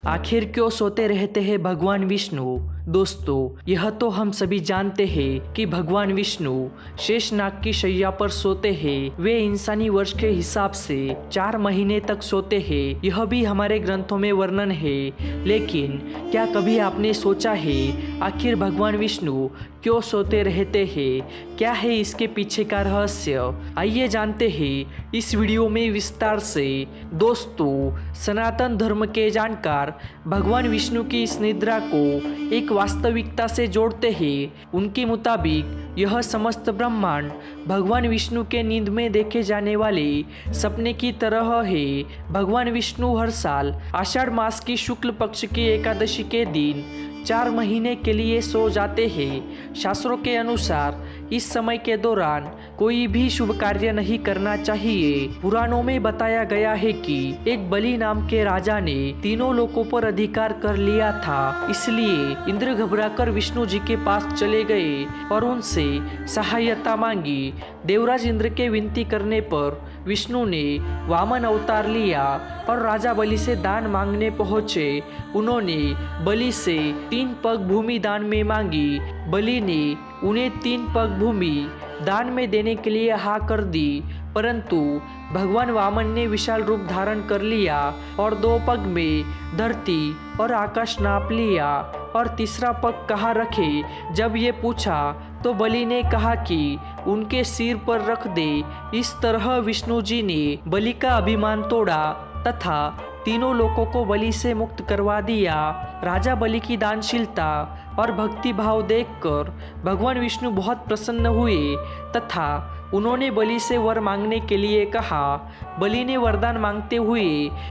आखिर क्यों सोते रहते हैं भगवान विष्णु। दोस्तों, यह तो हम सभी जानते हैं कि भगवान विष्णु शेषनाग की शैया पर सोते हैं। वे इंसानी वर्ष के हिसाब से 4 महीने तक सोते हैं। यह भी हमारे ग्रंथों में वर्णन है। लेकिन क्या कभी आपने सोचा है आखिर भगवान विष्णु क्यों सोते रहते हैं? क्या है इसके पीछे का रहस्य? आइए जानते हैं इस वीडियो में विस्तार से। दोस्तों, सनातन धर्म के जानकार भगवान विष्णु की इस निद्रा को एक वास्तविकता से जोड़ते हैं। उनके मुताबिक यह समस्त ब्रह्मांड भगवान विष्णु के नींद में देखे जाने वाले सपने की तरह है। भगवान विष्णु हर साल आषाढ़ मास की शुक्ल पक्ष की एकादशी के दिन 4 महीने के लिए सो जाते हैं। शास्त्रों के अनुसार इस समय के दौरान कोई भी शुभ कार्य नहीं करना चाहिए। पुराणों में बताया गया है कि एक बलि नाम के राजा ने तीनों लोकों पर अधिकार कर लिया था। इसलिए इंद्र घबराकर विष्णु जी के पास चले गए और उनसे सहायता मांगी। देवराज इंद्र के विनती करने पर विष्णु ने वामन अवतार लिया और राजा बलि से दान मांगने पहुंचे। उन्होंने बलि से 3 पग भूमि दान में मांगी। बलि ने उन्हें 3 पग भूमि दान में देने के लिए हाँ कर दी, परंतु भगवान वामन ने विशाल रूप धारण कर लिया और 2 पग में धरती और आकाश नाप लिया और तीसरा पग कहाँ रखे। जब ये पूछा तो बलि ने कहा कि उनके सिर पर रख दे। इस तरह विष्णु जी ने बलि का अभिमान तोड़ा तथा तीनों लोगों को बलि से मुक्त करवा दिया। राजा बलि की दानशीलता और भक्ति भाव देखकर भगवान विष्णु बहुत प्रसन्न हुए तथा उन्होंने बलि से वर मांगने के लिए कहा। बलि ने वरदान मांगते हुए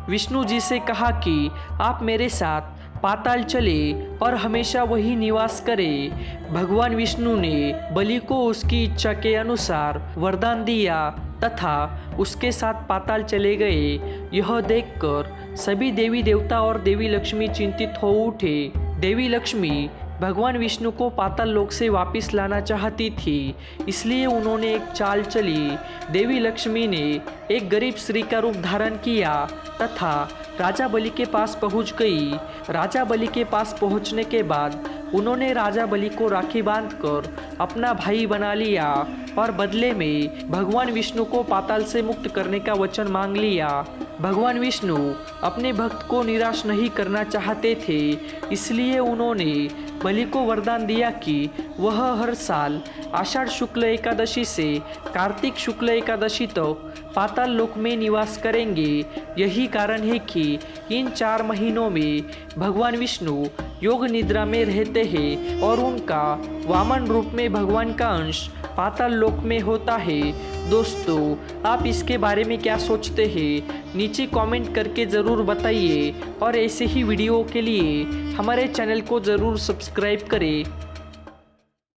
विष्णु जी से कहा कि आप मेरे साथ पाताल चले और हमेशा वही निवास करे। भगवान विष्णु ने बलि को उसकी इच्छा के अनुसार वरदान दिया तथा उसके साथ पाताल चले गए। यह देखकर सभी देवी देवता और देवी लक्ष्मी चिंतित हो उठे। देवी लक्ष्मी भगवान विष्णु को पाताल लोक से वापस लाना चाहती थी, इसलिए उन्होंने एक चाल चली। देवी लक्ष्मी ने एक गरीब स्त्री का रूप धारण किया तथा राजा बलि के पास पहुंच गई। राजा बलि के पास पहुंचने के बाद उन्होंने राजा बलि को राखी बांधकर अपना भाई बना लिया और बदले में भगवान विष्णु को पाताल से मुक्त करने का वचन मांग लिया। भगवान विष्णु अपने भक्त को निराश नहीं करना चाहते थे, इसलिए उन्होंने बलि को वरदान दिया कि वह हर साल आषाढ़ शुक्ल एकादशी से कार्तिक शुक्ल एकादशी तक पाताल लोक में निवास करेंगे। यही कारण है कि इन 4 महीनों में भगवान विष्णु योग निद्रा में रहते हैं और उनका वामन रूप में भगवान का अंश पाताल लोक में होता है। दोस्तों, आप इसके बारे में क्या सोचते हैं? नीचे कमेंट करके ज़रूर बताइए और ऐसे ही वीडियो के लिए हमारे चैनल को ज़रूर सब्सक्राइब करें।